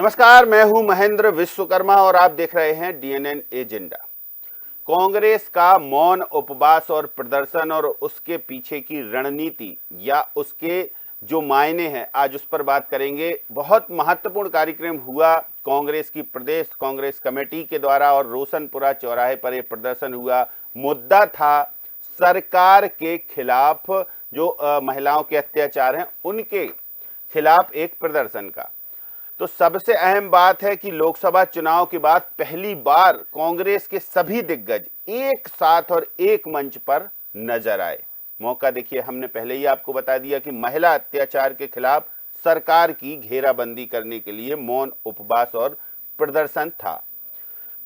नमस्कार, मैं हूं महेंद्र विश्वकर्मा और आप देख रहे हैं डीएनएन एजेंडा। कांग्रेस का मौन उपवास और प्रदर्शन और उसके पीछे की रणनीति या उसके जो मायने हैं, आज उस पर बात करेंगे। बहुत महत्वपूर्ण कार्यक्रम हुआ कांग्रेस की प्रदेश कांग्रेस कमेटी के द्वारा और रोशनपुरा चौराहे पर यह प्रदर्शन हुआ। मुद्दा था सरकार के खिलाफ, जो महिलाओं के अत्याचार हैं उनके खिलाफ एक प्रदर्शन का। तो सबसे अहम बात है कि लोकसभा चुनाव के बाद पहली बार कांग्रेस के सभी दिग्गज एक साथ और एक मंच पर नजर आए। मौका देखिए, हमने पहले ही आपको बता दिया कि महिला अत्याचार के खिलाफ सरकार की घेराबंदी करने के लिए मौन उपवास और प्रदर्शन था।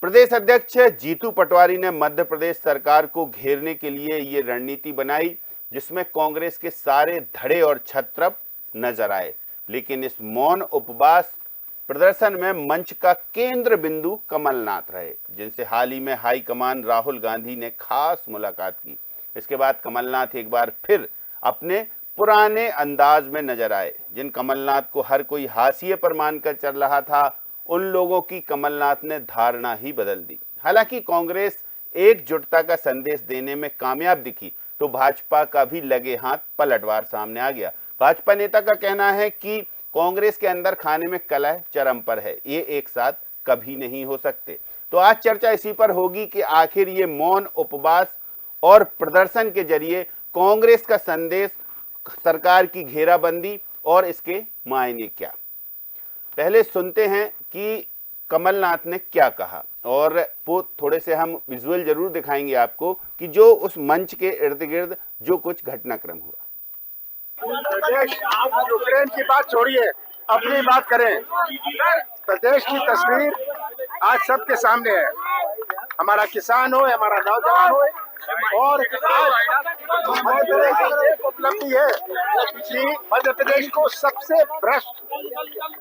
प्रदेश अध्यक्ष जीतू पटवारी ने मध्य प्रदेश सरकार को घेरने के लिए ये रणनीति बनाई, जिसमें कांग्रेस के सारे धड़े और छत्रप नजर आए। लेकिन इस मौन उपवास प्रदर्शन में मंच का केंद्र बिंदु कमलनाथ रहे, जिनसे हाल ही में हाईकमान राहुल गांधी ने खास मुलाकात की। इसके बाद कमलनाथ एक बार फिर अपने पुराने अंदाज में नजर आए। जिन कमलनाथ को हर कोई हाशिए पर मानकर चल रहा था, उन लोगों की कमलनाथ ने धारणा ही बदल दी। हालांकि कांग्रेस एकजुटता का संदेश देने में कामयाब दिखी, तो भाजपा का भी लगे हाथ पलटवार सामने आ गया। भाजपा नेता का कहना है कि कांग्रेस के अंदर खाने में कलह चरम पर है, ये एक साथ कभी नहीं हो सकते। तो आज चर्चा इसी पर होगी कि आखिर ये मौन उपवास और प्रदर्शन के जरिए कांग्रेस का संदेश, सरकार की घेराबंदी और इसके मायने क्या। पहले सुनते हैं कि कमलनाथ ने क्या कहा, और वो थोड़े से हम विजुअल जरूर दिखाएंगे आपको कि जो उस मंच के इर्द गिर्द जो कुछ घटनाक्रम हुआ। प्रदेश यूक्रेन की बात छोड़िए, अपनी बात करें। प्रदेश की तस्वीर आज सबके सामने है। हमारा किसान हो, हमारा नौजवान हो, और आज एक उपलब्धि है कि मध्य प्रदेश को सबसे भ्रष्ट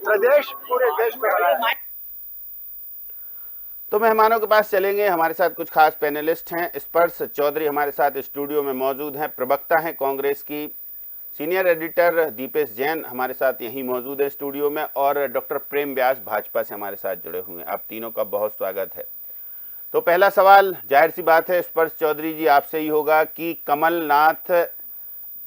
प्रदेश पूरे देश में बनाया। तो मेहमानों के पास चलेंगे। हमारे साथ कुछ खास पैनलिस्ट हैं। स्पर्श चौधरी हमारे साथ स्टूडियो में मौजूद हैं, प्रवक्ता हैं कांग्रेस की। सीनियर एडिटर दीपेश जैन हमारे साथ यहीं मौजूद है स्टूडियो में, और डॉक्टर प्रेम व्यास भाजपा से हमारे साथ जुड़े हुए हैं। आप तीनों का बहुत स्वागत है। तो पहला सवाल जाहिर सी बात है स्पर्श चौधरी जी आपसे ही होगा कि कमलनाथ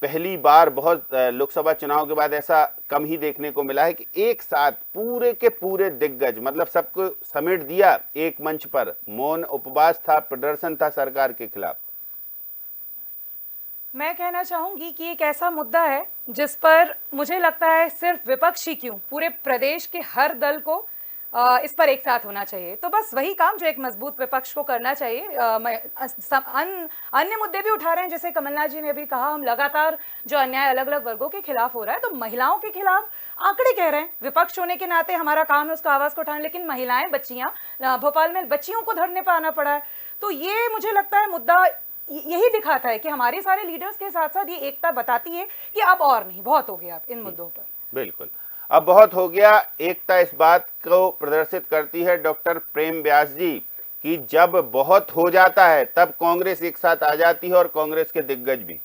पहली बार, बहुत लोकसभा चुनाव के बाद ऐसा कम ही देखने को मिला है कि एक साथ पूरे के पूरे दिग्गज, मतलब सबको समेट दिया एक मंच पर। मौन उपवास था, प्रदर्शन था सरकार के खिलाफ। मैं कहना चाहूंगी कि एक ऐसा मुद्दा है जिस पर मुझे लगता है सिर्फ विपक्ष ही क्यों, पूरे प्रदेश के हर दल को इस पर एक साथ होना चाहिए। तो बस वही काम जो एक मजबूत विपक्ष को करना चाहिए। अन्य मुद्दे भी उठा रहे हैं, जैसे कमलनाथ जी ने भी कहा, हम लगातार जो अन्याय अलग अलग वर्गों के खिलाफ हो रहा है, तो महिलाओं के खिलाफ आंकड़े कह रहे हैं। विपक्ष होने के नाते हमारा काम है उसका आवाज को उठाना, लेकिन महिलाएं, बच्चियां, भोपाल में बच्चियों को धरने पर आना पड़ा है। तो ये मुझे लगता है मुद्दा यही दिखाता है कि हमारे सारे लीडर्स के साथ साथ ये एकता बताती है कि अब और नहीं, बहुत हो गया इन मुद्दों पर। बिल्कुल, अब बहुत हो गया। एकता इस बात को प्रदर्शित करती है डॉक्टर प्रेम व्यास जी कि जब बहुत हो जाता है तब कांग्रेस एक साथ आ जाती है, और कांग्रेस के दिग्गज भी।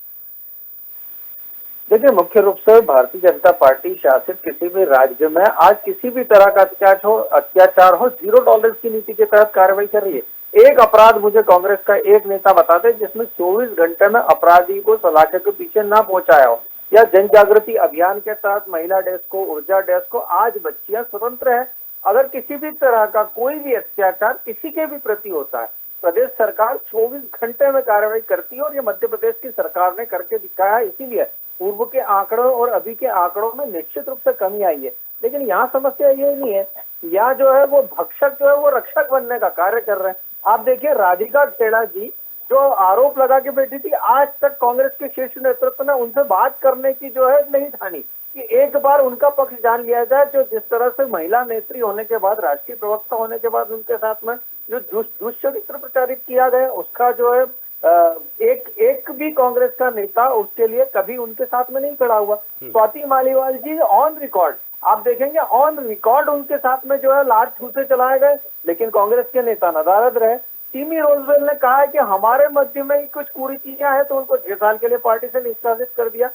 देखिए, मुख्य रूप से भारतीय जनता पार्टी शासित किसी भी राज्य में आज किसी भी तरह का अत्याचार हो, 0 टॉलरेंस की नीति के तहत कार्रवाई कर रही है। एक अपराध मुझे कांग्रेस का एक नेता बता दे जिसमें 24 घंटे में अपराधी को सलाखे के पीछे ना पहुंचाया हो, या जन जागृति अभियान के तहत महिला डेस्क को, ऊर्जा डेस्क को। आज बच्चियां स्वतंत्र है। अगर किसी भी तरह का कोई भी अत्याचार किसी के भी प्रति होता है, प्रदेश सरकार 24 घंटे में कार्रवाई करती है, और ये मध्य प्रदेश की सरकार ने करके दिखाया है। इसीलिए पूर्व के आंकड़ों और अभी के आंकड़ों में निश्चित रूप से कमी आई है। लेकिन यहाँ समस्या ये नहीं है, यहाँ जो है वो भक्षक जो है वो रक्षक बनने का कार्य कर रहे हैं। आप देखिए, राधिका खेड़ा जी जो आरोप लगा के बैठी थी, आज तक कांग्रेस के शीर्ष नेतृत्व ने उनसे बात करने की जो है नहीं ठानी कि एक बार उनका पक्ष जान लिया जाए। जो जिस तरह से महिला नेत्री होने के बाद, राष्ट्रीय प्रवक्ता होने के बाद उनके साथ में जो दुष्चरित्र प्रचारित किया गया, उसका जो है एक भी कांग्रेस का नेता उसके लिए कभी उनके साथ में नहीं खड़ा हुआ। स्वाति मालीवाल जी ऑन रिकॉर्ड, आप देखेंगे ऑन रिकॉर्ड उनके साथ में जो है लात छूते चलाए गए, लेकिन कांग्रेस के नेता नदारद रहे। टीमी रोजवेल ने कहा है कि हमारे मध्य में कुछ कुरीतियां हैं, तो उनको 6 साल के लिए पार्टी से निष्कासित कर दिया।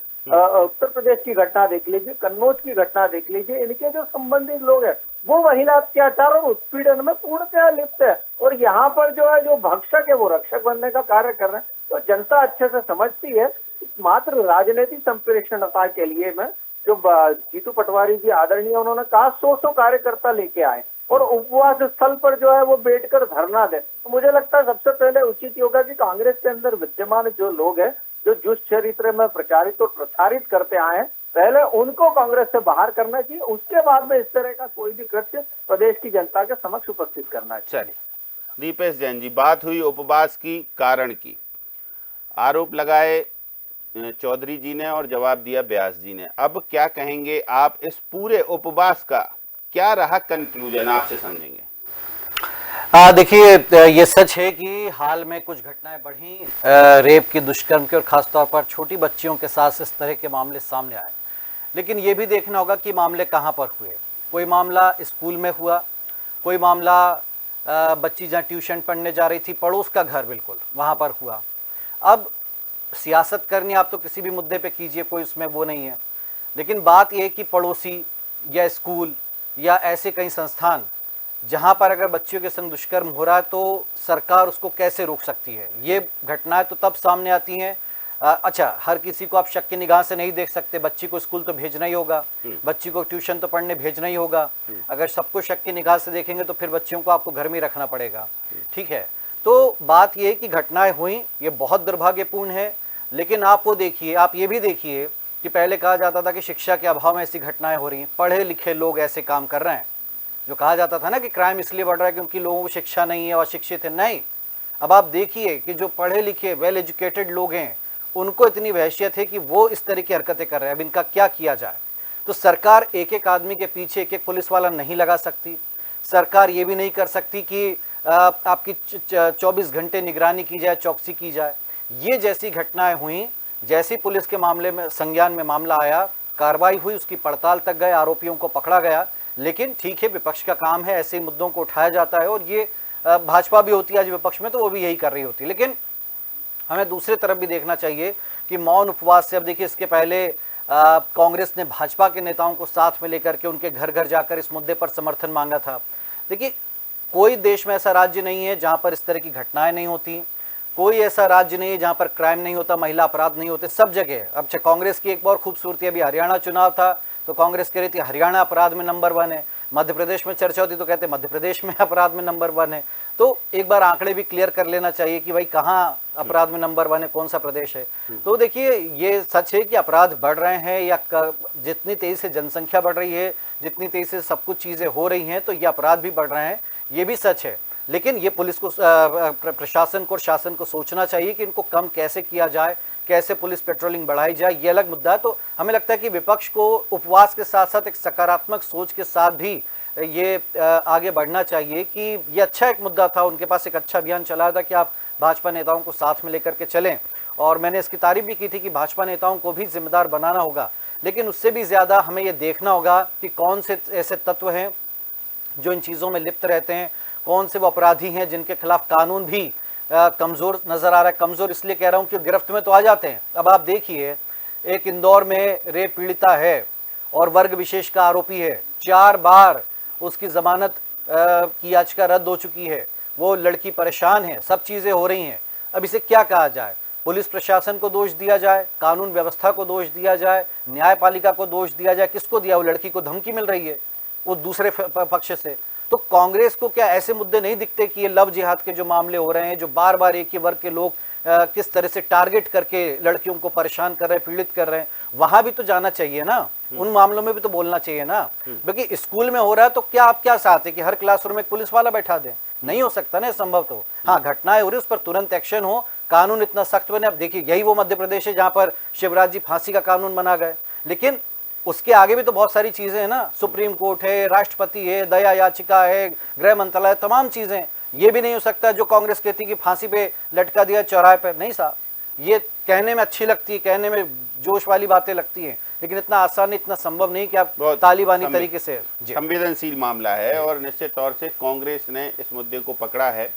उत्तर प्रदेश की घटना देख लीजिए, कन्नौज की घटना देख लीजिए, इनके जो संबंधित लोग हैं वो महिला अत्याचार और उत्पीड़न में पूर्णतः लिप्त है, और यहाँ पर जो है जो भक्षक है वो रक्षक बनने का कार्य कर रहे हैं। तो जनता अच्छे से समझती है, मात्र राजनीतिक संप्रेषणता के लिए में जो जीतू पटवारी जी आदरणीय, उन्होंने कहा 100 कार्यकर्ता लेके आए और उपवास स्थल पर जो है वो बैठकर धरना दे। तो मुझे लगता है सबसे पहले उचित होगा कि कांग्रेस के अंदर विद्यमान जो लोग हैं, जो जुष्ट चरित्र में प्रचारित और प्रसारित करते आए हैं, पहले उनको कांग्रेस से बाहर करना चाहिए, उसके बाद में इस तरह का कोई भी कृत्य प्रदेश की जनता के समक्ष उपस्थित करना चाहिए। चलिए, दीपेश जैन जी, बात हुई उपवास की, कारण की। आरोप लगाए चौधरी जी ने और जवाब दिया व्यास जी ने। अब क्या कहेंगे आप इस पूरे उपवास का, क्या रहा कंक्लूजन, आपसे समझेंगे। देखिए, ये सच है कि हाल में कुछ घटनाएं बढ़ी रेप की, दुष्कर्म की, और खासतौर पर छोटी बच्चियों के साथ इस तरह के मामले सामने आए। लेकिन ये भी देखना होगा कि मामले कहाँ पर हुए। कोई मामला स्कूल में हुआ, कोई मामला बच्ची जहाँ ट्यूशन पढ़ने जा रही थी, पड़ोस का घर बिल्कुल वहाँ पर हुआ। अब सियासत करनी आप तो किसी भी मुद्दे पे कीजिए, कोई उसमें वो नहीं है, लेकिन बात यह है कि पड़ोसी या स्कूल या ऐसे कई संस्थान जहां पर अगर बच्चियों के संग दुष्कर्म हो रहा है तो सरकार उसको कैसे रोक सकती है। ये घटनाएं तो तब सामने आती हैं, अच्छा, हर किसी को आप शक की निगाह से नहीं देख सकते। बच्ची को स्कूल तो भेजना ही होगा, बच्ची को ट्यूशन तो पढ़ने भेजना ही होगा। अगर सबको शक की निगाह से देखेंगे तो फिर बच्चियों को आपको घर में रखना पड़ेगा, ठीक है। तो बात यह है कि घटनाएं हुई, ये बहुत दुर्भाग्यपूर्ण है। लेकिन आप वो देखिए, आप ये भी देखिए कि पहले कहा जाता था कि शिक्षा के अभाव में ऐसी घटनाएं हो रही हैं, पढ़े लिखे लोग ऐसे काम कर रहे हैं। जो कहा जाता था ना कि क्राइम इसलिए बढ़ रहा है क्योंकि लोगों को शिक्षा नहीं है और शिक्षित है, नहीं। अब आप देखिए कि जो पढ़े लिखे वेल एजुकेटेड लोग हैं उनको इतनी वहशियत है कि वो इस तरह की हरकतें कर रहे हैं। अब इनका क्या किया जाए। तो सरकार एक एक आदमी के पीछे एक एक पुलिस वाला नहीं लगा सकती। सरकार ये भी नहीं कर सकती कि आपकी 24 घंटे निगरानी की जाए, चौकसी की जाए। ये जैसी घटनाएं हुई, जैसी पुलिस के मामले में संज्ञान में मामला आया, कार्रवाई हुई, उसकी पड़ताल तक गए, आरोपियों को पकड़ा गया। लेकिन ठीक है, विपक्ष का काम है, ऐसे मुद्दों को उठाया जाता है, और ये भाजपा भी होती है आज विपक्ष में तो वो भी यही कर रही होती है। लेकिन हमें दूसरी तरफ भी देखना चाहिए कि मौन उपवास से, अब देखिए, इसके पहले कांग्रेस ने भाजपा के नेताओं को साथ में लेकर के उनके घर घर जाकर इस मुद्दे पर समर्थन मांगा था। देखिए, कोई देश में ऐसा राज्य नहीं है जहां पर इस तरह की घटनाएं नहीं होती, कोई ऐसा राज्य नहीं है जहां पर क्राइम नहीं होता, महिला अपराध नहीं होते, सब जगह। अब कांग्रेस की एक और खूबसूरती, अभी हरियाणा चुनाव था तो कांग्रेस कह रही थी हरियाणा अपराध में नंबर 1 है, मध्य प्रदेश में चर्चा होती तो कहते मध्य प्रदेश में अपराध में नंबर 1 है। तो एक बार आंकड़े भी क्लियर कर लेना चाहिए कि भाई कहाँ अपराध में नंबर 1 है, कौन सा प्रदेश है। तो देखिए, ये सच है कि अपराध बढ़ रहे हैं, या जितनी तेजी से जनसंख्या बढ़ रही है, जितनी तेजी से सब कुछ चीजें हो रही हैं, तो ये अपराध भी बढ़ रहे हैं, ये भी सच है। लेकिन ये पुलिस को, प्रशासन को और शासन को सोचना चाहिए कि इनको कम कैसे किया जाए, कैसे पुलिस पेट्रोलिंग बढ़ाई जाए, ये अलग मुद्दा है। तो हमें लगता है कि विपक्ष को उपवास के साथ साथ एक सकारात्मक सोच के साथ भी ये आगे बढ़ना चाहिए कि ये अच्छा एक मुद्दा था, उनके पास एक अच्छा अभियान चला था कि आप भाजपा नेताओं को साथ में लेकर के चलें, और मैंने इसकी तारीफ भी की थी कि भाजपा नेताओं को भी जिम्मेदार बनाना होगा। लेकिन उससे भी ज्यादा हमें ये देखना होगा कि कौन से ऐसे तत्व हैं जो इन चीजों में लिप्त रहते हैं, कौन से वो अपराधी हैं जिनके खिलाफ कानून भी कमजोर नजर आ रहा है। कमजोर इसलिए कह रहा हूं कि गिरफ्त में तो आ जाते हैं। अब आप देखिए, एक इंदौर में रेप पीड़िता है और वर्ग विशेष का आरोपी है, 4 बार उसकी जमानत की याचिका रद्द हो चुकी है, वो लड़की परेशान है, सब चीजें हो रही हैं। अब इसे क्या कहा जाए? पुलिस प्रशासन को दोष दिया जाए, कानून व्यवस्था को दोष दिया जाए, न्यायपालिका को दोष दिया जाए? किसको दिया? वो लड़की को धमकी मिल रही है वो दूसरे पक्ष से। तो कांग्रेस को क्या ऐसे मुद्दे नहीं दिखते कि ये लव जिहाद के जो मामले हो रहे हैं, जो बार बार एक ही वर्ग के लोग किस तरह से टारगेट करके लड़कियों को परेशान कर रहे हैं, पीड़ित कर रहे हैं, वहां भी तो जाना चाहिए ना, उन मामलों में भी तो बोलना चाहिए ना। क्योंकि स्कूल में हो रहा है तो क्या आप क्या चाहते कि हर क्लासरूम में एक पुलिस वाला बैठा दें? नहीं हो सकता ना, संभव। तो हाँ, घटनाएं हो रही, उस पर तुरंत एक्शन हो, कानून इतना सख्त बने। अब देखिए, यही वो मध्य प्रदेश है जहां पर शिवराज जी फांसी का कानून बना गए, लेकिन उसके आगे भी तो बहुत सारी चीजें हैं ना, सुप्रीम कोर्ट है, राष्ट्रपति है, दया याचिका है, गृह मंत्रालय, तमाम चीजें। ये भी नहीं हो सकता जो कांग्रेस कहती कि फांसी पे लटका दिया चौराहे पर। नहीं साहब, ये कहने में अच्छी लगती है, कहने में जोश वाली बातें लगती हैं, लेकिन इतना आसान, इतना संभव नहीं कि आप तालिबानी तरीके से। संवेदनशील मामला है और निश्चित तौर से कांग्रेस ने इस मुद्दे को पकड़ा है।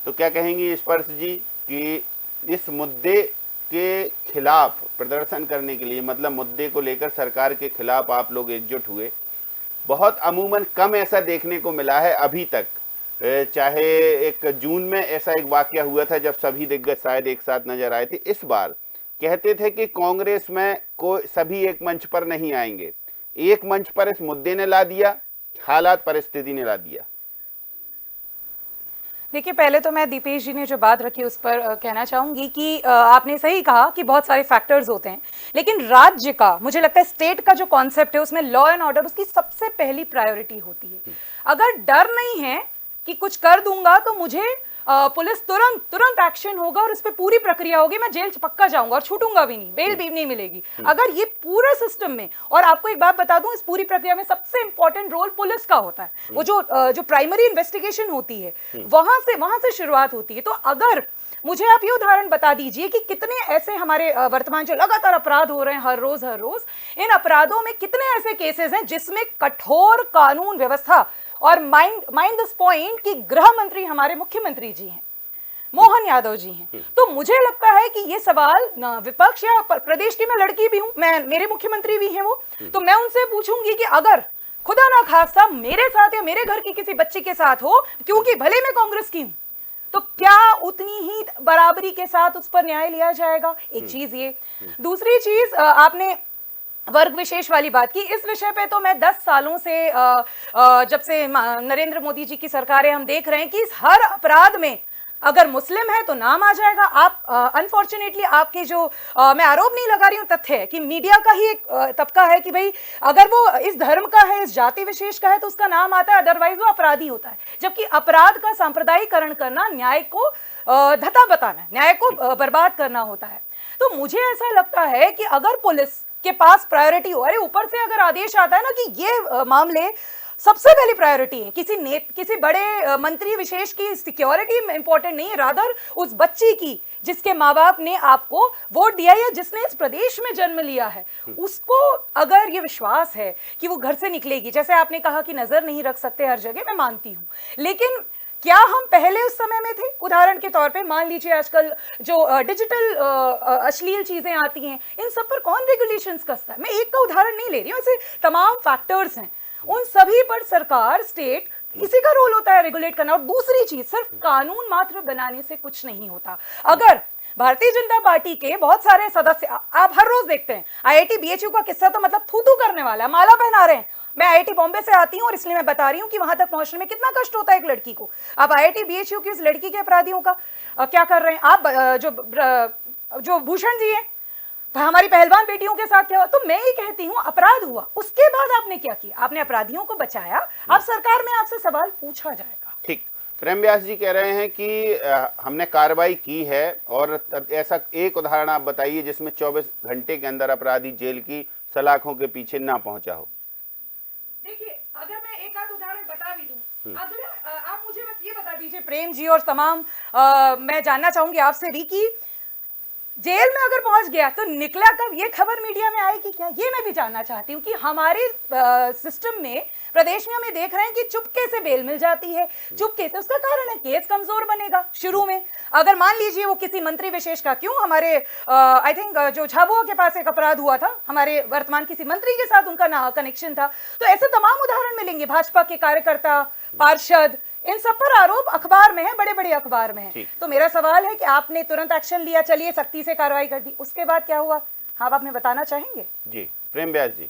तो क्या कहेंगी स्पर्श जी कि इस मुद्दे के खिलाफ प्रदर्शन करने के लिए, मतलब मुद्दे को लेकर सरकार के खिलाफ आप लोग एकजुट हुए, बहुत अमूमन कम ऐसा देखने को मिला है अभी तक। चाहे एक जून में ऐसा एक वाकया हुआ था जब सभी दिग्गज शायद एक साथ नजर आए थे। इस बार कहते थे कि कांग्रेस में कोई सभी एक मंच पर नहीं आएंगे, एक मंच पर इस मुद्दे ने ला दिया, हालात परिस्थिति ने ला दिया। देखिए, पहले तो मैं दीपेश जी ने जो बात रखी उस पर कहना चाहूंगी कि आपने सही कहा कि बहुत सारे फैक्टर्स होते हैं, लेकिन राज्य का, मुझे लगता है स्टेट का जो कॉन्सेप्ट है उसमें लॉ एंड ऑर्डर उसकी सबसे पहली प्रायोरिटी होती है। अगर डर नहीं है कि कुछ कर दूंगा तो मुझे पुलिस तुरंत एक्शन होगा और इस पे पूरी प्रक्रिया होगी, मैं जेल पक्का जाऊंगा और छूटूंगा भी नहीं, बेल भी नहीं मिलेगी। अगर ये पूरे सिस्टम में, और आपको एक बात बता दूं, इस पूरी प्रक्रिया में सबसे इंपॉर्टेंट रोल पुलिस का होता है। वो जो प्राइमरी इन्वेस्टिगेशन होती है वहां से शुरुआत होती है। तो अगर मुझे आप ये उदाहरण बता दीजिए कि कितने ऐसे हमारे वर्तमान जो लगातार अपराध हो रहे हैं हर रोज, इन अपराधों में कितने ऐसे केसेस हैं जिसमें कठोर कानून व्यवस्था, और माइंड दिस पॉइंट कि गृह मंत्री हमारे मुख्यमंत्री जी हैं, मोहन यादव जी हैं। तो मुझे लगता है कि ये सवाल विपक्ष या प्रदेश की, मैं लड़की भी हूं, मेरे मुख्यमंत्री भी हैं वो, तो मैं उनसे पूछूंगी कि अगर खुदा ना खास्ता मेरे साथ या मेरे घर की किसी बच्ची के साथ हो, क्योंकि भले मैं कांग्रेस की हूं, तो क्या उतनी ही बराबरी के साथ उस पर न्याय लिया जाएगा? एक चीज ये। दूसरी चीज, आपने वर्ग विशेष वाली बात की। इस विषय पे तो मैं 10 सालों से जब से नरेंद्र मोदी जी की सरकार है, हम देख रहे हैं कि इस हर अपराध में अगर मुस्लिम है तो नाम आ जाएगा। आप अनफॉर्चुनेटली आपके जो मैं आरोप नहीं लगा रही हूं, तथ्य है कि मीडिया का ही एक तबका है कि भाई अगर वो इस धर्म का है, इस जाति विशेष का है तो उसका नाम आता है, अदरवाइज वो अपराधी होता है। जबकि अपराध का सांप्रदायिकरण करना, न्याय को धता बताना, न्याय को बर्बाद करना होता है। तो मुझे ऐसा लगता है कि अगर पुलिस के पास प्रायोरिटी हो, अरे ऊपर से अगर आदेश आता है ना कि ये मामले सबसे पहली प्रायोरिटी है, किसी बड़े मंत्री विशेष की सिक्योरिटी इंपॉर्टेंट नहीं है, रादर उस बच्ची की जिसके माँ बाप ने आपको वोट दिया या जिसने इस प्रदेश में जन्म लिया है, उसको अगर ये विश्वास है कि वो घर से निकलेगी, जैसे आपने कहा कि नजर नहीं रख सकते हर जगह, मैं मानती हूँ, लेकिन क्या हम पहले उस समय में थे? उदाहरण के तौर पे मान लीजिए आजकल जो डिजिटल अश्लील चीजें आती हैं, इन सब पर कौन रेगुलेशंस कसता है? मैं एक का उदाहरण नहीं ले रही हूँ, ऐसे तमाम फैक्टर्स हैं, उन सभी पर सरकार, स्टेट, इसी का रोल होता है रेगुलेट करना। और दूसरी चीज, सिर्फ कानून मात्र बनाने से कुछ नहीं होता। अगर भारतीय जनता पार्टी के बहुत सारे सदस्य, आप हर रोज देखते हैं, IIT BHU का किस्सा तो मतलब थू थू करने वाला है, माला पहना रहे हैं। मैं IIT बॉम्बे से आती हूँ और इसलिए मैं बता रही हूँ कि वहां तक पहुंचने में कितना कष्ट होता है एक लड़की को। आप IIT BHU की उस लड़की के अपराधियों का क्या कर रहे हैं आप? जो भूषण जी हैं, हमारी पहलवान बेटियों के साथ क्या हुआ? तो मैं ये कहती हूँ, अपराध हुआ, उसके बाद आपने क्या किया? आपने अपराधियों को बचाया। अब सरकार में आपसे सवाल पूछा जाएगा। ठीक, प्रेम व्यास जी कह रहे हैं कि हमने कार्रवाई की है, और ऐसा एक उदाहरण आप बताइए जिसमें 24 घंटे के अंदर अपराधी जेल की सलाखों के पीछे ना पहुंचा हो। देखिए, अगर मैं एक आध उदाहरण बता भी दूं, अगर आप मुझे बस ये बता दीजिए प्रेम जी और तमाम मैं जानना चाहूंगी आपसे भी कि जेल में अगर पहुंच गया तो निकला कब? ये खबर मीडिया में आएगी क्या? ये मैं भी जानना चाहती हूँ कि हमारे सिस्टम में, प्रदेश में हमें देख रहे हैं कि चुपके से बेल मिल जाती है, चुपके से। उसका कारण है केस कमजोर बनेगा शुरू में। अगर मान लीजिए वो किसी मंत्री विशेष का, क्यों हमारे आई थिंक जो झाबुआ के पास एक अपराध हुआ था, हमारे वर्तमान किसी मंत्री के साथ उनका कनेक्शन था, तो ऐसे तमाम उदाहरण मिलेंगे। भाजपा के कार्यकर्ता, पार्षद, इन सब पर आरोप अखबार में है, बड़े बड़े अखबार में है। तो मेरा सवाल है कि आपने तुरंत एक्शन लिया, चलिए सख्ती से कार्रवाई कर दी, उसके बाद क्या हुआ? हाँ, आप हमें बताना चाहेंगे? जी प्रेम व्यास जी।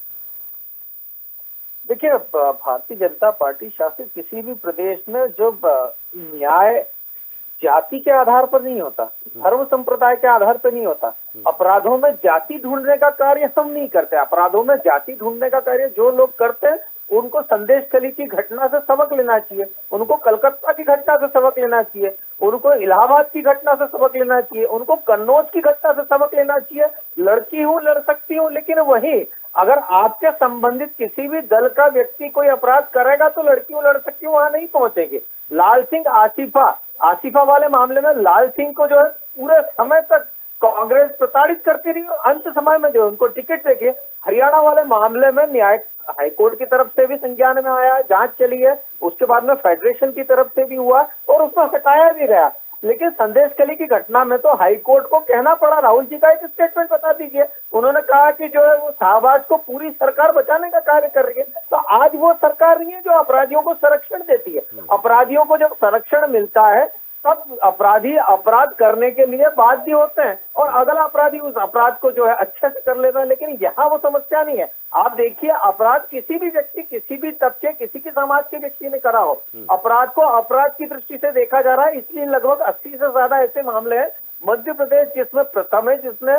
देखिए, भारतीय जनता पार्टी शासित किसी भी प्रदेश में जो न्याय जाति के आधार पर नहीं होता, धर्म संप्रदाय के आधार पर नहीं होता। अपराधों में जाति ढूंढने का कार्य हम नहीं करते। अपराधों में जाति ढूंढने का कार्य जो लोग करते हैं उनको संदेशखाली की घटना से सबक लेना चाहिए, उनको कलकत्ता की घटना से सबक लेना चाहिए, उनको इलाहाबाद की घटना से सबक लेना चाहिए, उनको कन्नौज की घटना से सबक लेना चाहिए। लड़की हूँ, लड़ सकती हूँ, लेकिन वही अगर आपके संबंधित किसी भी दल का व्यक्ति कोई अपराध करेगा तो लड़की हूँ, लड़ सकती हूँ, वहां नहीं पहुंचेंगे। लाल सिंह आसिफा वाले मामले में लाल सिंह को जो है पूरे समय तक कांग्रेस प्रताड़ित करती रही, अंत समय में जो उनको टिकट देके हरियाणा वाले मामले में न्याय हाईकोर्ट की तरफ से भी संज्ञान में आया, जांच चली है, उसके बाद में फेडरेशन की तरफ से भी हुआ और उसको हटाया भी गया। लेकिन संदेश कली की घटना में तो हाई कोर्ट को कहना पड़ा, राहुल जी का एक स्टेटमेंट बता दीजिए। उन्होंने कहा कि जो है वो शाहबाज को पूरी सरकार बचाने का कार्य कर रही है। तो आज वो सरकार नहीं है जो अपराधियों को संरक्षण देती है। अपराधियों को जब संरक्षण मिलता है तब अपराधी अपराध करने के लिए बाध्य होते हैं और अगला अपराधी उस अपराध को जो है अच्छे से कर लेता है। लेकिन यहाँ वो समस्या नहीं है। आप देखिए, अपराध किसी भी व्यक्ति, किसी भी तबके, किसी भी समाज के व्यक्ति ने करा हो, अपराध को अपराध की दृष्टि से देखा जा रहा है। इसलिए लगभग 80 से ज्यादा ऐसे मामले हैं मध्य प्रदेश जिसमें प्रथम है, जिसने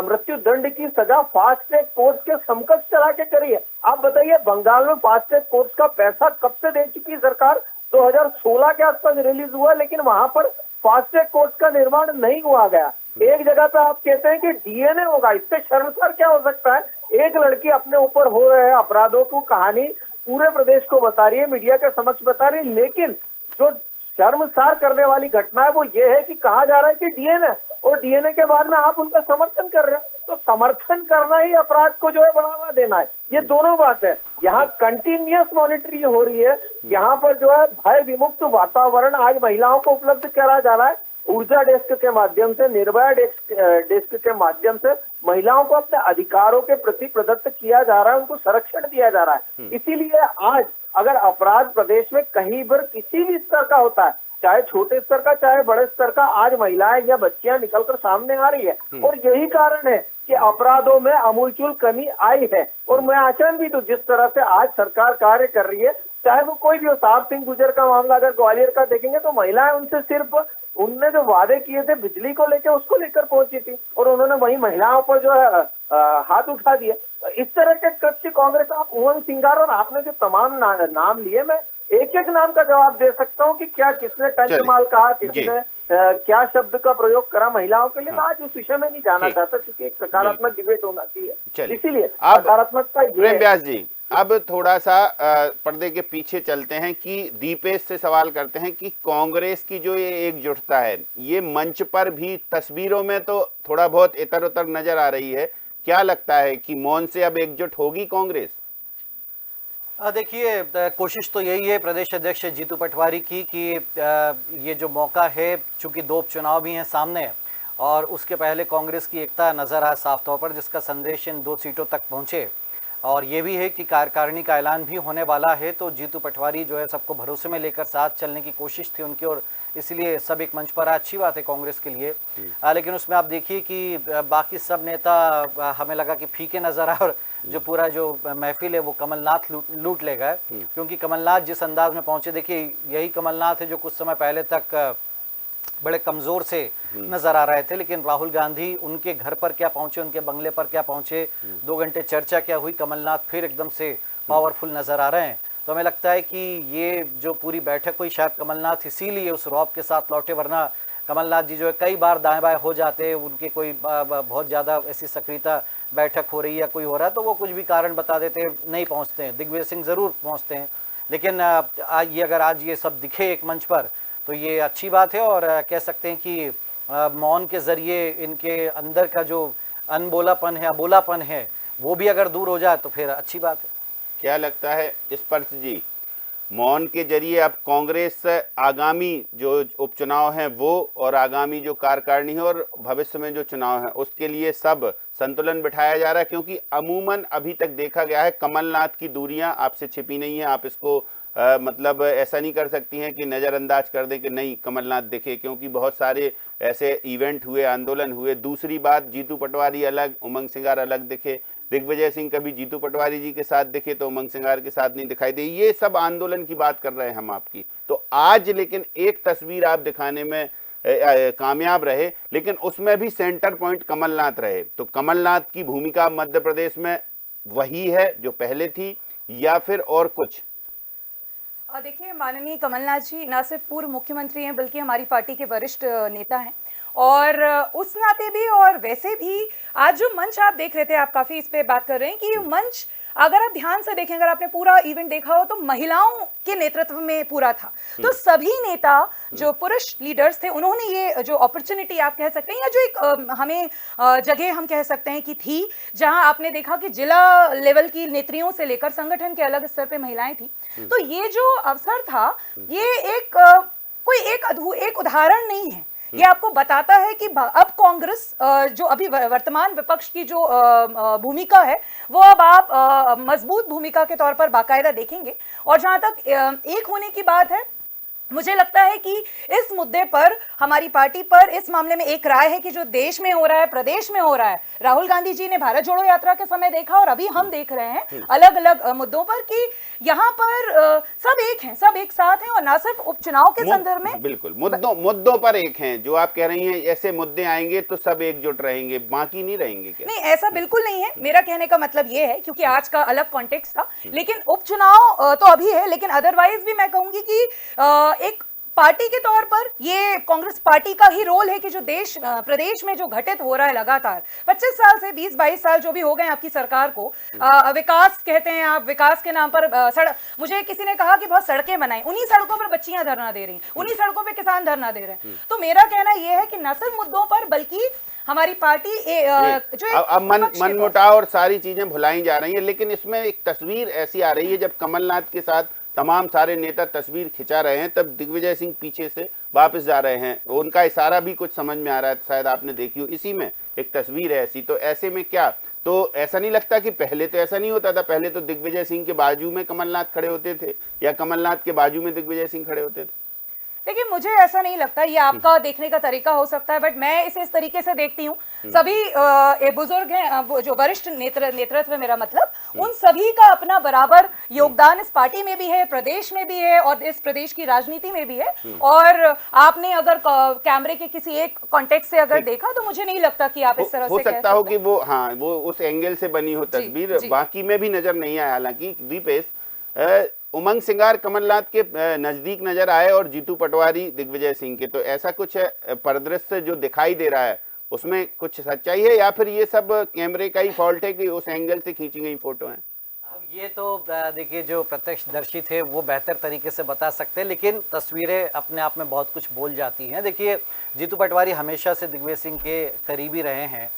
मृत्यु दंड की सजा फास्ट ट्रैक कोर्ट के समकक्ष चला के करी है। आप बताइए, बंगाल में फास्ट ट्रैक कोर्ट का पैसा कब से दे चुकी है सरकार? 2016 के आसपास रिलीज हुआ, लेकिन वहां पर फास्ट ट्रैक कोर्ट का निर्माण नहीं हुआ गया। एक जगह पे आप कहते हैं कि डीएनए होगा, इससे शर्मसार क्या हो सकता है? एक लड़की अपने ऊपर हो रहे अपराधों को कहानी पूरे प्रदेश को बता रही है, मीडिया के समक्ष बता रही है, लेकिन जो शर्मसार करने वाली घटना है वो ये है कि कहा जा रहा है कि डीएनए, और डीएनए के बाद में आप उनका समर्थन कर रहे हैं। तो समर्थन करना ही अपराध को जो है बढ़ावा देना है, ये दोनों बात है। यहाँ कंटिन्यूअस मॉनिटरिंग हो रही है। यहाँ पर जो है भय विमुक्त वातावरण आज महिलाओं को उपलब्ध करा जा रहा है। ऊर्जा डेस्क के माध्यम से, निर्भया डेस्क के माध्यम से महिलाओं को अपने अधिकारों के प्रति प्रदत्त किया जा रहा है, उनको संरक्षण दिया जा रहा है। इसीलिए आज अगर अपराध प्रदेश में कहीं पर किसी भी स्तर का होता है, चाहे छोटे स्तर का चाहे बड़े स्तर का, आज महिलाएं या बच्चियां निकलकर सामने आ रही है। और यही कारण है कि अपराधों में आमूलचूल कमी आई है। और मैं आचरण तो जिस तरह से आज सरकार कार्य कर रही है, चाहे वो कोई भी हो, साहब सिंह गुजर का मामला अगर ग्वालियर का देखेंगे तो महिलाएं उनसे सिर्फ उनने जो वादे किए थे बिजली को लेकर उसको लेकर पहुंची थी और उन्होंने वही महिलाओं पर जो है हाथ उठा दिए। इस तरह के कृत्य कांग्रेस, आप उमंग सिंगार और आपने जो तमाम नाम लिए, मैं एक एक नाम का जवाब दे सकता हूँ कि क्या किसने टंच माल कहा, किसने क्या शब्द का प्रयोग करा महिलाओं के लिए। मैं आज उस विषय में नहीं जाना चाहता क्योंकि एक सकारात्मक डिबेट होना चाहिए, इसीलिए सकारात्मकता प्रेम व्यास जी, अब थोड़ा सा पर्दे के पीछे चलते हैं कि दीपेश से सवाल करते हैं कि कांग्रेस की जो ये एकजुटता है, ये मंच पर भी तस्वीरों में तो थोड़ा बहुत इतर उतर नजर आ रही है। क्या लगता है कि मौन से अब एकजुट होगी कांग्रेस? देखिए, कोशिश तो यही है प्रदेश अध्यक्ष जीतू पटवारी की कि ये जो मौका है, चूंकि 2 उपचुनाव भी हैं सामने और उसके पहले कांग्रेस की एकता नजर आए साफ तौर पर, जिसका संदेश इन 2 सीटों तक पहुंचे। और ये भी है कि कार्यकारिणी का ऐलान भी होने वाला है, तो जीतू पटवारी जो है सबको भरोसे में लेकर साथ चलने की कोशिश थी उनकी, और इसलिए सब एक मंच पर अच्छी बात है कांग्रेस के लिए। लेकिन उसमें आप देखिए कि बाकी सब नेता हमें लगा कि फीके नजर आए और जो पूरा जो महफिल है वो कमलनाथ लूट ले गए, क्योंकि कमलनाथ जिस अंदाज में पहुंचे, देखिए यही कमलनाथ है जो कुछ समय पहले तक बड़े कमजोर से नजर आ रहे थे, लेकिन राहुल गांधी उनके घर पर क्या पहुंचे, उनके बंगले पर क्या पहुंचे, 2 घंटे चर्चा क्या हुई, कमलनाथ फिर एकदम से पावरफुल नजर आ रहे हैं। तो हमें लगता है कि ये जो पूरी बैठक हुई, शायद कमलनाथ इसीलिए उस रौब के साथ लौटे, वरना कमलनाथ जी जो है कई बार दाएं बाएं हो जाते, उनके कोई बहुत ज़्यादा ऐसी सक्रियता बैठक हो रही है, कोई हो रहा है तो वो कुछ भी कारण बता देते, नहीं पहुँचते हैं। दिग्विजय सिंह ज़रूर पहुँचते हैं, लेकिन आज ये अगर आज ये सब दिखे एक मंच पर तो ये अच्छी बात है। और कह सकते हैं कि मौन के ज़रिए इनके अंदर का जो अनबोलापन है, अबोलापन है, वो भी अगर दूर हो जाए तो फिर अच्छी बात है। क्या लगता है स्पर्श जी, मौन के जरिए अब कांग्रेस आगामी जो उपचुनाव हैं वो और आगामी जो कार्यकारिणी है और भविष्य में जो चुनाव है उसके लिए सब संतुलन बिठाया जा रहा है? क्योंकि अमूमन अभी तक देखा गया है कमलनाथ की दूरियां आपसे छिपी नहीं है, आप इसको मतलब ऐसा नहीं कर सकती हैं कि नज़रअंदाज कर दें कि नहीं कमलनाथ दिखे, क्योंकि बहुत सारे ऐसे इवेंट हुए, आंदोलन हुए। दूसरी बात, जीतू पटवारी अलग, उमंग सिंगार अलग दिखे, दिग्विजय सिंह कभी जीतू पटवारी जी के साथ दिखे तो उमंग सिंगार के साथ नहीं दिखाई दे। ये सब आंदोलन की बात कर रहे हैं हम आपकी। तो आज लेकिन एक तस्वीर आप दिखाने में कामयाब रहे, लेकिन उसमें भी सेंटर पॉइंट कमलनाथ रहे। तो कमलनाथ की भूमिका मध्य प्रदेश में वही है जो पहले थी या फिर और कुछ? देखिए, माननीय कमलनाथ जी न सिर्फ पूर्व मुख्यमंत्री हैं बल्कि हमारी पार्टी के वरिष्ठ नेता हैं, और उस नाते भी और वैसे भी आज जो मंच आप देख रहे थे, आप काफी इस पे बात कर रहे हैं कि मंच अगर आप ध्यान से देखें, अगर आपने पूरा इवेंट देखा हो तो महिलाओं के नेतृत्व में पूरा था। तो सभी नेता जो पुरुष लीडर्स थे उन्होंने ये जो अपॉर्चुनिटी आप कह सकते हैं या जो एक हमें जगह हम कह सकते हैं कि थी, जहां आपने देखा कि जिला लेवल की नेत्रियों से लेकर संगठन के अलग स्तर पे महिलाएं थी। तो ये जो अवसर था ये एक कोई एक उदाहरण नहीं है। ये आपको बताता है कि अब कांग्रेस जो अभी वर्तमान विपक्ष की जो भूमिका है वो अब आप मजबूत भूमिका के तौर पर बाकायदा देखेंगे। और जहां तक एक होने की बात है, मुझे लगता है कि इस मुद्दे पर हमारी पार्टी पर इस मामले में एक राय है कि जो देश में हो रहा है, प्रदेश में हो रहा है, राहुल गांधी जी ने भारत जोड़ो यात्रा के समय देखा और अभी हम देख रहे हैं अलग अलग मुद्दों पर कि यहाँ पर सब एक हैं, सब एक साथ हैं और ना सिर्फ उपचुनाव के संदर्भ में। बिल्कुल मुद्दों पर एक हैं। जो आप कह रही हैं ऐसे मुद्दे आएंगे तो सब एकजुट रहेंगे, बाकी नहीं रहेंगे क्या? नहीं, ऐसा बिल्कुल नहीं है। मेरा कहने का मतलब ये है, क्योंकि आज का अलग कॉन्टेक्स्ट था, लेकिन उपचुनाव तो अभी है, लेकिन अदरवाइज भी मैं कहूंगी कि एक पार्टी के तौर पर ये कांग्रेस पार्टी का ही रोल है कि जो देश प्रदेश में जो घटित हो रहा है लगातार 25 साल से 20-22 साल जो भी हो गए आपकी सरकार को, विकास कहते हैं आप, विकास के नाम पर मुझे किसी ने कहा कि बहुत सड़कें बनाई, उन्हीं सड़कों पर बच्चियां धरना दे रही, उन्हीं सड़कों पर किसान धरना दे रहे हैं। तो मेरा कहना यह है कि न सिर्फ मुद्दों पर बल्कि हमारी पार्टी जो अब मनमुटाव और सारी चीजें भुलाई जा रही हैं। लेकिन इसमें एक तस्वीर ऐसी आ रही है, जब कमलनाथ के साथ तमाम सारे नेता तस्वीर खिंचा रहे हैं तब दिग्विजय सिंह पीछे से वापस जा रहे हैं। उनका इशारा भी कुछ समझ में आ रहा है, शायद आपने देखी हो, इसी में एक तस्वीर है ऐसी। तो ऐसे में क्या, तो ऐसा नहीं लगता कि पहले तो ऐसा नहीं होता था? पहले तो दिग्विजय सिंह के बाजू में कमलनाथ खड़े होते थे या कमलनाथ के बाजू में दिग्विजय सिंह खड़े होते थे? देखिए, मुझे ऐसा नहीं लगता, ये आपका देखने का तरीका हो सकता है, बट मैं इसे इस तरीके से देखती हूँ। सभी बुजुर्ग हैं, जो वरिष्ठ नेतृत्व है, मेरा मतलब उन सभी का अपना बराबर योगदान इस पार्टी में भी है, प्रदेश में भी है और इस प्रदेश की राजनीति में भी है। और आपने अगर कैमरे के किसी एक कॉन्टेक्स्ट से अगर देखा तो मुझे नहीं लगता कि आप इस तरह से हो सकता हो कि वो, हाँ, वो उस एंगल से बनी हो तस्वीर, बाकी में भी नजर नहीं आया। हालांकि दीपेश, उमंग सिंगार कमलनाथ के नजदीक नजर आए और जीतू पटवारी दिग्विजय सिंह के, तो ऐसा कुछ परिदृश्य जो दिखाई दे रहा है उसमें कुछ सच्चाई है या फिर ये सब कैमरे का ही फॉल्ट है कि उस एंगल से खींची गई फोटो है? ये तो देखिए, जो प्रत्यक्षदर्शी थे वो बेहतर तरीके से बता सकते हैं, लेकिन तस्वीरें अपने आप में बहुत कुछ बोल जाती हैं। देखिए, जीतू पटवारी हमेशा से दिग्विजय सिंह के करीबी रहे हैं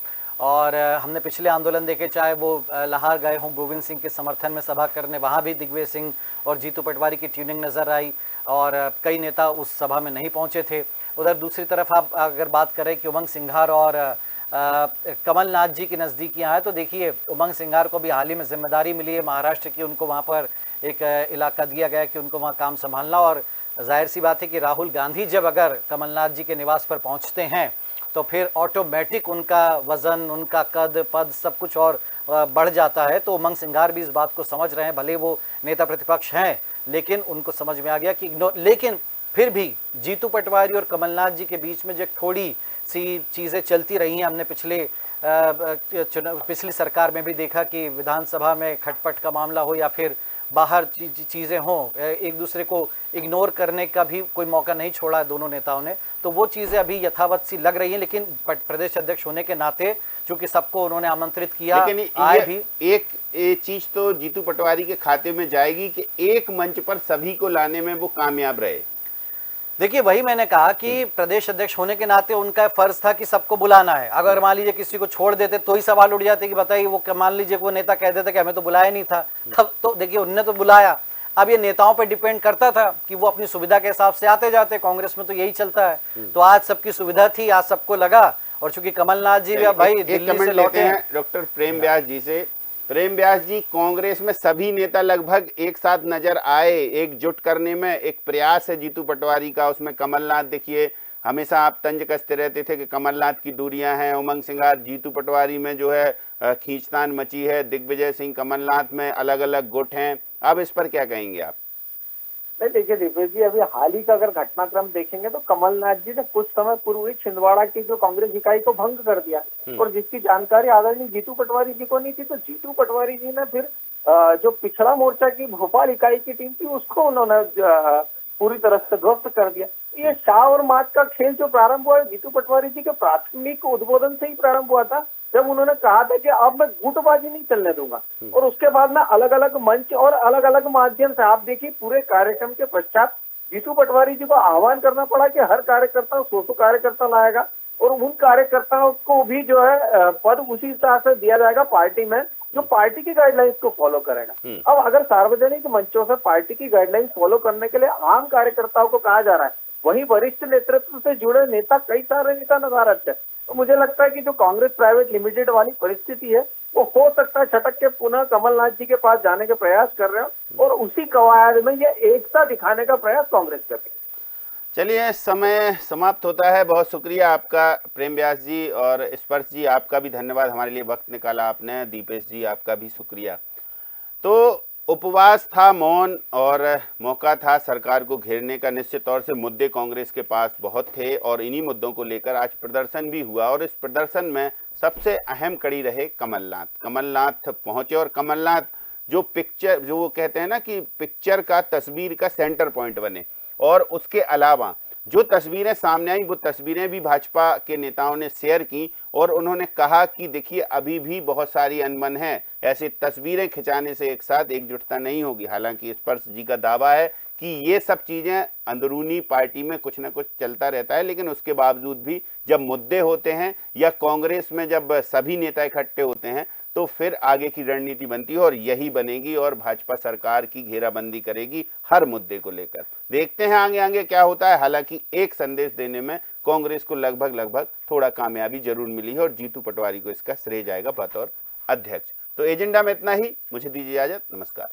और हमने पिछले आंदोलन देखे, चाहे वो लाहौर गए हों गोविंद सिंह के समर्थन में सभा करने, वहाँ भी दिग्विजय सिंह और जीतू पटवारी की ट्यूनिंग नज़र आई और कई नेता उस सभा में नहीं पहुँचे थे। उधर दूसरी तरफ आप अगर बात करें कि उमंग सिंघार और कमलनाथ जी की नज़दीकियाँ हैं, तो देखिए उमंग सिंघार को भी हाल ही में जिम्मेदारी मिली है महाराष्ट्र की, उनको वहाँ पर एक इलाका दिया गया कि उनको वहाँ काम संभालना। और जाहिर सी बात है कि राहुल गांधी जब अगर कमलनाथ जी के निवास पर पहुँचते हैं तो फिर ऑटोमेटिक उनका वजन, उनका कद, पद सब कुछ और बढ़ जाता है। तो उमंग सिंघार भी इस बात को समझ रहे हैं, भले वो नेता प्रतिपक्ष हैं, लेकिन उनको समझ में आ गया कि लेकिन फिर भी जीतू पटवारी और कमलनाथ जी के बीच में जो थोड़ी सी चीज़ें चलती रही हैं, हमने पिछली सरकार में भी देखा कि विधानसभा में खटपट का मामला हो या फिर बाहर चीज़ें हों, एक दूसरे को इग्नोर करने का भी कोई मौका नहीं छोड़ा दोनों नेताओं ने, तो वो चीज़ें अभी यथावत सी लग रही हैं। लेकिन प्रदेश अध्यक्ष होने के नाते चूंकि सबको उन्होंने आमंत्रित किया, लेकिन आए भी। एक चीज तो जीतू पटवारी के खाते में जाएगी कि एक मंच पर सभी को लाने में वो कामयाब रहे। देखिए, वही मैंने कहा कि प्रदेश अध्यक्ष होने के नाते उनका फर्ज था कि सबको बुलाना है। अगर मान लीजिए किसी को छोड़ देते तो ही सवाल उठ जाते कि बताइए, वो मान लीजिए वो नेता कह देते कि हमें तो बुलाया नहीं था, तब तो देखिए उन्होंने तो बुलाया। अब ये नेताओं पे डिपेंड करता था कि वो अपनी सुविधा के हिसाब से आते जाते, कांग्रेस में तो यही चलता है। तो आज सबकी सुविधा थी, आज सबको लगा, और चूंकि कमलनाथ जी भाई दिल्ली से लौटे हैं। डॉक्टर प्रेम व्यास जी से, प्रेम व्यास जी, कांग्रेस में सभी नेता लगभग एक साथ नजर आए, एकजुट करने में एक प्रयास है जीतू पटवारी का, उसमें कमलनाथ देखिए हमेशा आप तंज कसते रहते थे कि कमलनाथ की दूरियां हैं, उमंग सिंघार जीतू पटवारी में जो है खींचतान मची है, दिग्विजय सिंह कमलनाथ में अलग अलग गुट हैं। अब इस पर क्या कहेंगे आप? नहीं, देखिए दीपेश जी, अभी हाल ही का अगर घटनाक्रम देखेंगे तो कमलनाथ जी ने कुछ समय पूर्व ही छिंदवाड़ा की जो कांग्रेस इकाई को भंग कर दिया और जिसकी जानकारी आदरणीय जीतू पटवारी जी को नहीं थी, तो जीतू पटवारी जी ने फिर जो पिछड़ा मोर्चा की भोपाल इकाई की टीम थी उसको उन्होंने पूरी तरह से ध्वस्त कर दिया। ये शाह और मात का खेल जो प्रारंभ हुआ जीतू पटवारी जी के प्राथमिक उद्बोधन से ही प्रारंभ हुआ था, जब उन्होंने कहा था कि अब मैं गुटबाजी नहीं चलने दूंगा। और उसके बाद में अलग अलग मंच और अलग अलग माध्यम से आप देखिए पूरे कार्यक्रम के पश्चात जीतू पटवारी जी को आह्वान करना पड़ा कि हर कार्यकर्ता 100 कार्यकर्ता लाएगा और उन कार्यकर्ताओं को भी जो है पद उसी तरह से दिया जाएगा पार्टी में जो पार्टी की गाइडलाइंस को फॉलो करेगा। अब अगर सार्वजनिक मंचों से पार्टी की गाइडलाइंस फॉलो करने के लिए आम कार्यकर्ताओं को कहा जा रहा है वहीं वरिष्ठ नेतृत्व से जुड़े नेता, कई सारे नेता नदारद थे। तो मुझे लगता है कि जो कांग्रेस प्राइवेट लिमिटेड वाली परिस्थिति है, वो हो सकता है छटक के पुनः कमलनाथ जी के पास जाने के प्रयास कर रहे हो और उसी कवायद में ये एकता दिखाने का प्रयास कांग्रेस कर रही है। चलिए, समय समाप्त होता है। बहुत शुक्रिया आपका प्रेम व्यास जी, और स्पर्श जी आपका भी धन्यवाद, हमारे लिए वक्त निकाला आपने। दीपेश जी आपका भी शुक्रिया। तो उपवास था, मौन, और मौका था सरकार को घेरने का। निश्चित तौर से मुद्दे कांग्रेस के पास बहुत थे और इन्हीं मुद्दों को लेकर आज प्रदर्शन भी हुआ, और इस प्रदर्शन में सबसे अहम कड़ी रहे कमलनाथ। कमलनाथ पहुंचे और कमलनाथ जो पिक्चर, जो वो कहते हैं ना कि पिक्चर का, तस्वीर का सेंटर पॉइंट बने। और उसके अलावा जो तस्वीरें सामने आई, वो तस्वीरें भी भाजपा के नेताओं ने शेयर की और उन्होंने कहा कि देखिए अभी भी बहुत सारी अनबन है, ऐसी तस्वीरें खिंचाने से एक साथ एकजुटता नहीं होगी। हालांकि स्पर्श जी का दावा है कि ये सब चीजें अंदरूनी पार्टी में कुछ ना कुछ चलता रहता है, लेकिन उसके बावजूद भी जब मुद्दे होते हैं या कांग्रेस में जब सभी नेता इकट्ठे होते हैं तो फिर आगे की रणनीति बनती है, और यही बनेगी, और भाजपा सरकार की घेराबंदी करेगी हर मुद्दे को लेकर। देखते हैं आगे आगे क्या होता है। हालांकि एक संदेश देने में कांग्रेस को लगभग थोड़ा कामयाबी जरूर मिली है, और जीतू पटवारी को इसका श्रेय जाएगा बतौर अध्यक्ष। तो एजेंडा में इतना ही, मुझे दीजिए इजाजत, नमस्कार।